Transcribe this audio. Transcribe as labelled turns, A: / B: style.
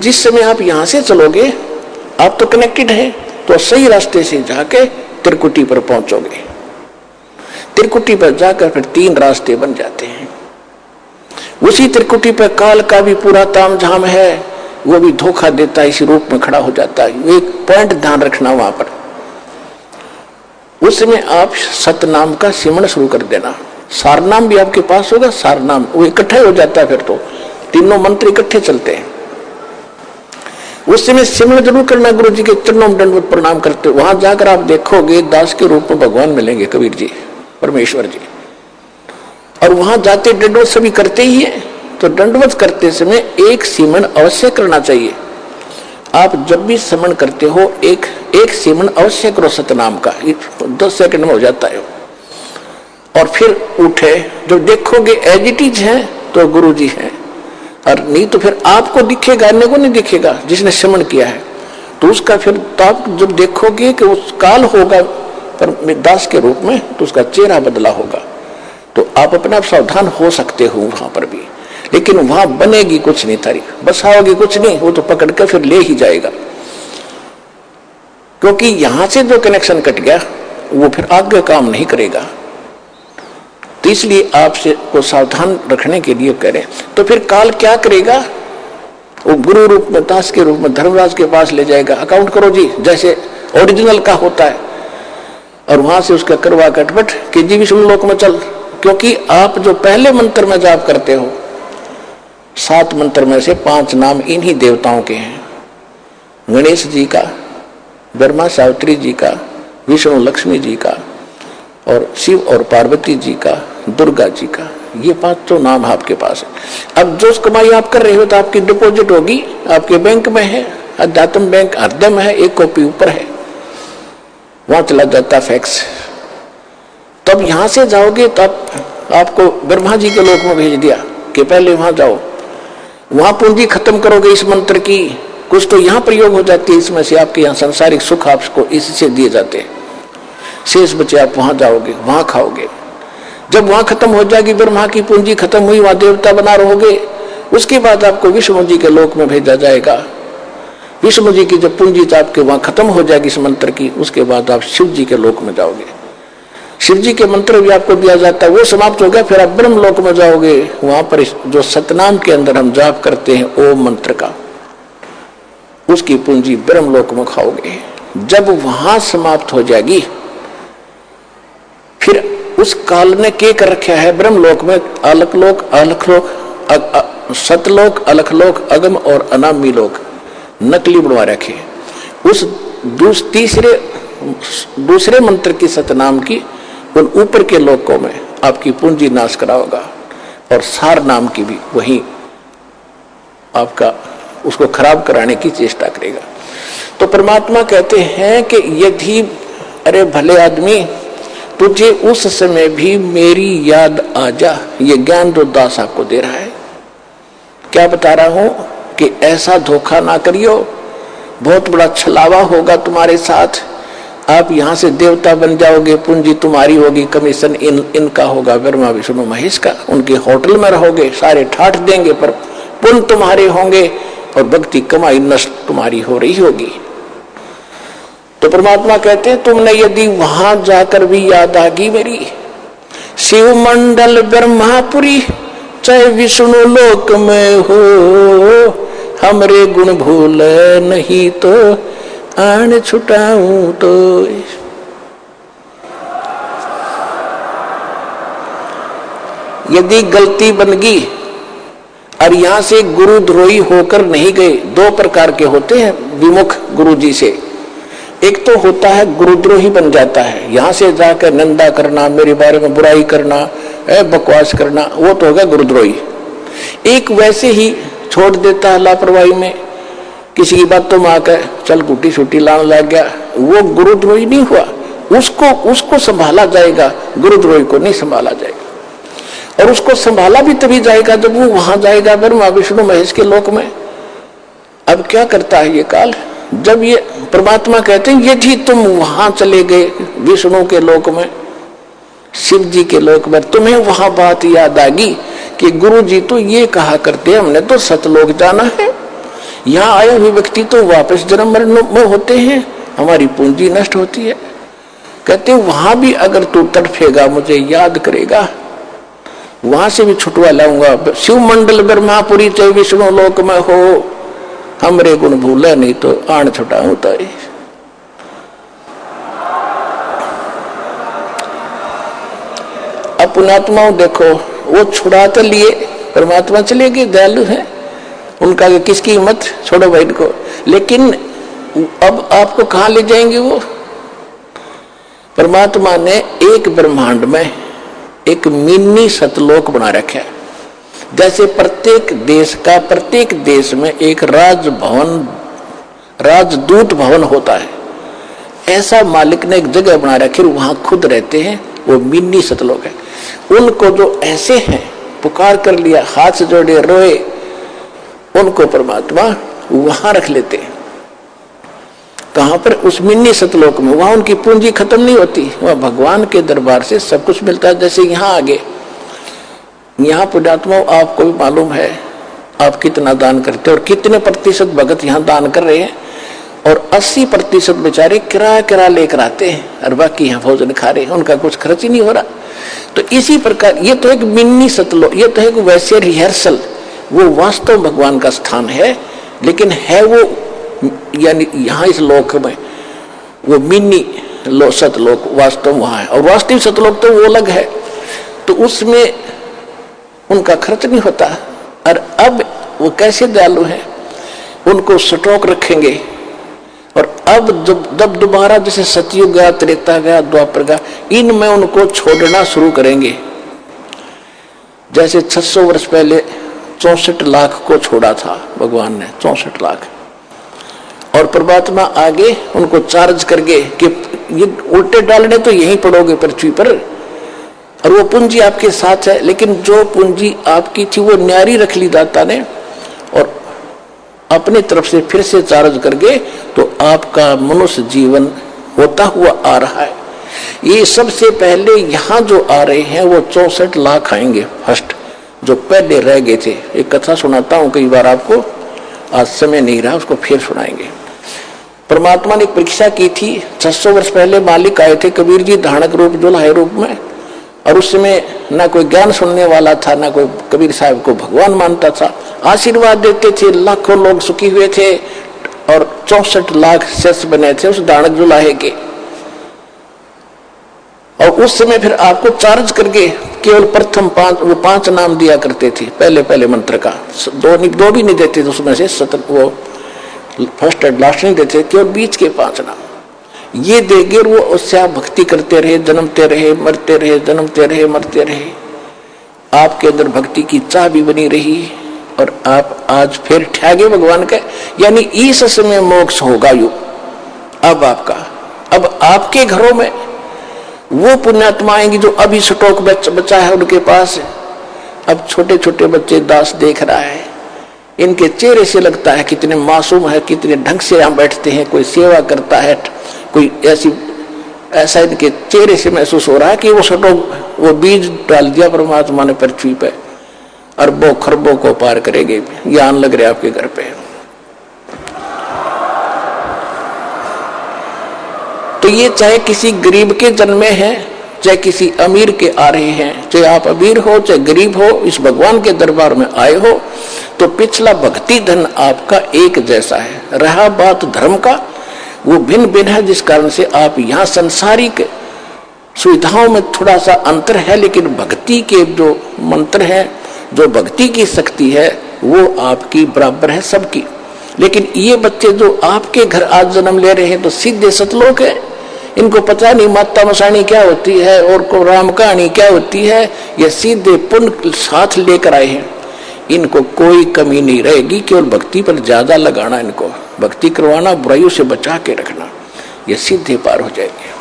A: जिस समय आप यहां से चलोगे, आप तो कनेक्टेड है, तो सही रास्ते से जाके त्रिकुटी पर पहुंचोगे। त्रिकुटी पर जाकर फिर 3 रास्ते बन जाते हैं। उसी त्रिकुटी पर काल का भी पूरा तामझाम है, वो भी धोखा देता है, इसी रूप में खड़ा हो जाता है। एक पॉइंट ध्यान रखना वहां पर, उस समय आप सतनाम का सिमरण शुरू कर देना। सारनाम भी आपके पास होगा, सारनाम वो इकट्ठा हो जाता है, फिर तो तीनों मंत्र इकट्ठे चलते हैं। उस समय सिमरण जरूर करना, गुरु जी के चरणों में दंडवत प्रणाम करते। वहां जाकर आप देखोगे दास के रूप में भगवान मिलेंगे, कबीर जी, परमेश्वर जी। और वहां जाते दंडवत सभी करते ही है, तो दंडवत करते समय एक सिमरण अवश्य करना चाहिए। आप जब भी सिमरण करते हो एक सिमरण अवश्य करो सतनाम का, 10 सेकंड में हो जाता है। और फिर उठे, जब देखोगे एज इट इज है तो गुरु जी है, और नहीं तो फिर आपको दिखेगा, अन्य को नहीं दिखेगा जिसने सिमरण किया है। तो उसका फिर तो आप जब देखोगे कि उस काल होगा पर दास के रूप में, तो उसका चेहरा बदला होगा। तो आप अपने आप सावधान हो सकते हो वहां पर भी, लेकिन वहां बनेगी कुछ नहीं तारीफ, बसाओगे कुछ नहीं, वो तो पकड़ कर फिर ले ही जाएगा। क्योंकि यहां से जो कनेक्शन कट गया वो फिर आगे काम नहीं करेगा। तो इसलिए आपसे को सावधान रखने के लिए करें। तो फिर काल क्या करेगा, वो गुरु रूप में, दास के रूप में धर्मराज के पास ले जाएगा। अकाउंट करो जी, जैसे ओरिजिनल का होता है, और वहां से उसका करवा कटपट कि जी विष्णु लोक में चल। क्योंकि आप जो पहले मंत्र में जाप करते हो, 7 मंत्र में से 5 नाम इन्हीं देवताओं के हैं, गणेश जी का, ब्रह्मा सावित्री जी का, विष्णु लक्ष्मी जी का, और शिव और पार्वती जी का, दुर्गा जी का। ये 5 नाम आपके पास है। अब जो कमाई आप कर रहे हो तो आपकी डिपॉजिट होगी, आपके बैंक में है, अध्यात्म बैंक हृदय में है, 1 कॉपी ऊपर है, वहां चला जाता फैक्स। तब यहां से जाओगे तब आपको ब्रह्मा जी के लोक में भेज दिया कि पहले वहां जाओ, वहां पूंजी खत्म करोगे इस मंत्र की, कुछ तो यहाँ प्रयोग हो जाती है, इसमें से आपके यहाँ सांसारिक सुख आपको इससे दिए जाते हैं। शेष बचे आप वहां जाओगे, वहां खाओगे। जब वहां खत्म हो जाएगी, ब्रह्मा की पूंजी खत्म हुई, वहां देवता बना रहोगे, उसके बाद आपको विष्णु जी के लोक में भेजा जाएगा। विष्णु जी की जब पूंजी आपके वहां खत्म हो जाएगी इस मंत्र की, उसके बाद आप शिव जी के लोक में जाओगे। शिव जी के मंत्र भी आपको दिया जाता है, वो समाप्त हो गया, फिर आप ब्रह्म लोक में जाओगे। वहां पर जो सतनाम के अंदर हम जाप करते हैं ओम मंत्र का, उसकी पूंजी ब्रह्म लोक में खाओगे। जब वहां समाप्त हो जाएगी, फिर उस काल ने क्या कर रखा है ब्रह्मलोक में, अलखलोक, अलखलोक, सतलोक, अलखलोक, अगम और अनामी लोक नकली बनवा रखे। उस दूसरे मंत्र की सतनाम की उन ऊपर के लोकों में आपकी पूंजी नाश कराओगा, और सार नाम की भी वही आपका उसको खराब कराने की चेष्टा करेगा। तो परमात्मा कहते हैं कि यदि अरे भले आदमी तुझे उस समय भी मेरी याद आ जा, ये ज्ञान जो दास आपको दे रहा है। क्या बता रहा हूं कि ऐसा धोखा ना करियो, बहुत बड़ा छलावा होगा तुम्हारे साथ। आप यहां से देवता बन जाओगे, पूंजी तुम्हारी होगी, कमीशन इनका होगा, ब्रह्मा विष्णु महेश का। उनके होटल में रहोगे, सारे ठाठ देंगे, पर पुण्य तुम्हारे होंगे और भक्ति कमाई नष्ट तुम्हारी हो रही होगी। तो परमात्मा कहते हैं तुमने यदि वहां जाकर भी याद आ गई मेरी, शिव मंडल ब्रह्मापुरी चाहे विष्णु लोक में हो, हमरे गुण भूल नहीं तो आन छुटाऊं तो। यदि गलती बन गई और यहां से गुरुद्रोही होकर नहीं गए, 2 प्रकार के होते हैं विमुख गुरु जी से। एक तो होता है गुरुद्रोही बन जाता है, यहां से जाकर निंदा करना, मेरे बारे में बुराई करना, बकवास करना, वो तो होगा गुरुद्रोही। एक वैसे ही छोड़ देता है लापरवाही में, किसी की बातों में आकर चल गुटी छुट्टी लाने लग गया, वो गुरुद्रोही नहीं हुआ। उसको संभाला जाएगा, गुरुद्रोही को नहीं संभाला जाएगा। और उसको संभाला भी तभी जाएगा जब वो वहां जाएगा ब्रह्मा विष्णु महेश के लोक में। अब क्या करता है ये काल, जब ये परमात्मा कहते हैं यदि तुम वहां चले गए विष्णु के लोक में, शिव जी के लोक में, तुम्हें वहां बात याद आ गई कि गुरु जी तो ये कहा करते हमने तो सतलोक जाना है, यहाँ आए हुए व्यक्ति तो वापस जन्म मरण में होते हैं, हमारी पूंजी नष्ट होती है। कहते वहां भी अगर तू तड़फेगा, मुझे याद करेगा, वहां से भी छुटवा लाऊंगा। शिव मंडल ब्रह्मापुरी चाहे विष्णु लोक में हो, हमरे गुण भूला नहीं तो आण छुटा होता है। अब पुण्यात्माओं देखो, वो छुड़ा तो लिए, परमात्मा चले गए, दयालु हैं, उनका किसकी हिम्मत, छोड़ो भाई को। लेकिन अब आपको कहां ले जाएंगे वो? परमात्मा ने एक ब्रह्मांड में एक मिनी सतलोक बना रखा है। जैसे प्रत्येक देश में एक राजभवन, राजदूत भवन होता है, ऐसा मालिक ने एक जगह बना रखी, वहां खुद रहते हैं, वो मिनी सतलोक है। उनको जो ऐसे हैं, पुकार कर लिया, हाथ से जोड़े, रोए, उनको परमात्मा वहां रख लेते हैं। कहां पर? उस मिनी सतलोक में। वहां उनकी पूंजी खत्म नहीं होती, वहां भगवान के दरबार से सब कुछ मिलता है। जैसे यहाँ आगे, यहाँ पुण्यात्मा आपको भी मालूम है आप कितना दान करते हैं और कितने प्रतिशत भगत यहाँ दान कर रहे हैं, और 80% बेचारे किराया लेकर आते हैं और बाकी यहाँ भोजन खा रहे हैं, उनका कुछ खर्च ही नहीं हो रहा। तो इसी प्रकार ये तो एक मिनी सतलोक, ये तो एक वैसे रिहर्सल, वो वास्तव भगवान का स्थान है, लेकिन है वो यानी यहाँ इस लोक में वो मिनी सतलोक वास्तव वहां है, और वास्तविक सतलोक तो वो अलग है। तो उसमें उनका खर्च नहीं होता। और अब वो कैसे दयालु है, उनको स्टॉक रखेंगे, और अब जब दोबारा जैसे सतयुग गया, त्रेता गया, द्वापर गया, इनमें उनको छोड़ना शुरू करेंगे। जैसे 600 वर्ष पहले 64 लाख को छोड़ा था भगवान ने, 64 लाख, और परमात्मा आगे उनको चार्ज करके कि ये उल्टे डालने तो यहीं पड़ोगे पृथ्वी पर, और वो पूंजी आपके साथ है। लेकिन जो पूंजी आपकी थी वो न्यारी रख ली दाता ने, और अपनी तरफ से फिर से चार्ज करके तो आपका मनुष्य जीवन होता हुआ आ रहा है। ये सबसे पहले यहाँ जो आ रहे हैं वो 64 लाख आएंगे फर्स्ट, जो पहले रह गए थे। एक कथा सुनाता हूँ कई बार आपको, आज समय नहीं रहा, उसको फिर सुनाएंगे। परमात्मा ने एक परीक्षा की थी। 600 वर्ष पहले मालिक आए थे, कबीर जी धारणक रूप जुलाहे रूप में, और उस समय ना कोई ज्ञान सुनने वाला था, ना कोई कबीर साहब को भगवान मानता था। आशीर्वाद देते थे, लाखों लोग सुखी हुए थे, और 64 लाख शिष्य बने थे उस धारणक जुलाहे के। और उस समय फिर आपको चार्ज करके केवल प्रथम 5 नाम दिया करते थे, पहले मंत्र का, दो भी नहीं देते थे उसमें से, वो फर्स्ट एंड लास्ट नहीं देते, केवल बीच के 5 नाम ये देंगे। वो उससे आप भक्ति करते रहे, जन्मते रहे, मरते रहे, जन्मते रहे, मरते रहे, आपके अंदर भक्ति की चाह भी बनी रही, और आप आज फिर ठहगे भगवान का। यानी इस समय मोक्ष होगा यू अब आपका। अब आपके घरों में वो पुण्यात्मा आएंगी जो अभी स्टॉक बचा है उनके पास। अब छोटे छोटे बच्चे दास देख रहा है, इनके चेहरे से लगता है कितने मासूम है, कितने ढंग से यहाँ बैठते हैं, कोई सेवा करता है, कोई ऐसा इनके चेहरे से महसूस हो रहा है कि वो स्टॉक, वो बीज डाल दिया परमात्मा ने पृथ्वी पे, अरबों खरबों को पार करेंगे। ज्ञान लग रहा है आपके घर पे। तो ये चाहे किसी गरीब के जन्मे हैं, चाहे किसी अमीर के आ रहे हैं, चाहे आप अमीर हो चाहे गरीब हो, इस भगवान के दरबार में आए हो, तो पिछला भक्ति धन आपका एक जैसा है। रहा बात धर्म का, वो भिन्न भिन्न है, जिस कारण से आप यहाँ संसारिक सुविधाओं में थोड़ा सा अंतर है, लेकिन भक्ति के जो मंत्र है, जो भक्ति की शक्ति है, वो आपकी बराबर है सबकी। लेकिन ये बच्चे जो आपके घर आज जन्म ले रहे हैं तो सीधे सतलोक है, इनको पता नहीं माता मसाणी क्या होती है और को राम कहानी क्या होती है, ये सीधे पुण्य साथ लेकर आए हैं। इनको कोई कमी नहीं रहेगी, केवल भक्ति पर ज्यादा लगाना, इनको भक्ति करवाना, बुराइयों से बचा के रखना, ये सीधे पार हो जाएंगे।